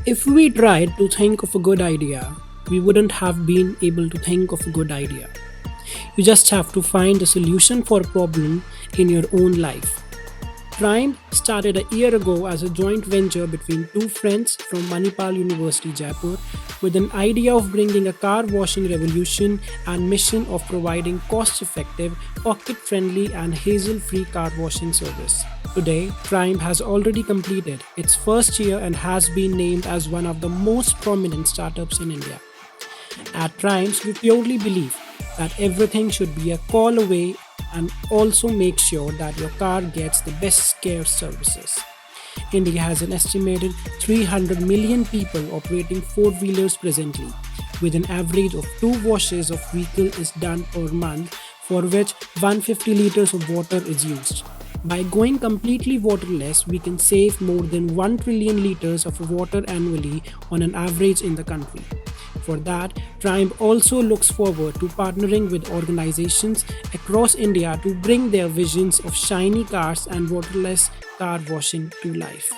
If we tried to think of a good idea, we wouldn't have been able to think of a good idea. You just have to find a solution for a problem in your own life. Triumb started a year ago as a joint venture between two friends from Manipal University Jaipur with an idea of bringing a car washing revolution and mission of providing cost-effective, pocket-friendly and hassle-free car washing service. Today, Triumb has already completed its first year and has been named as one of the most prominent startups in India. At Triumb, we purely believe that everything should be a call away and also make sure that your car gets the best care services. India has an estimated 300 million people operating four-wheelers presently, with an average of 2 washes of vehicle is done per month, for which 150 liters of water is used. By going completely waterless, we can save more than 1 trillion liters of water annually on an average in the country. For that, Triumb also looks forward to partnering with organizations across India to bring their visions of shiny cars and waterless car washing to life.